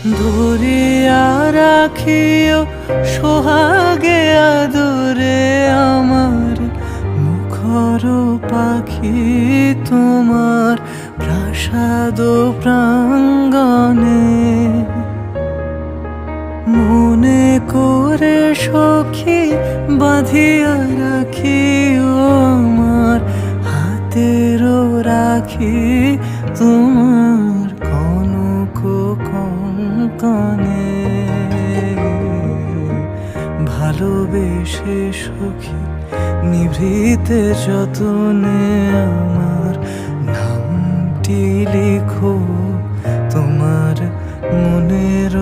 ধরিয়া রাখিও সোহাগে আদরে আমার মুখর পাখি তোমার প্রাসাদ প্রাঙ্গণে। মনে করে সখী বাঁধিয়া রাখিও আমার হাতেরও রাখি তোমার কনক কঙ্কনে। ভালোবেসে সখী নিভৃতে যতনে আমার নামটি লিখো তোমার মনের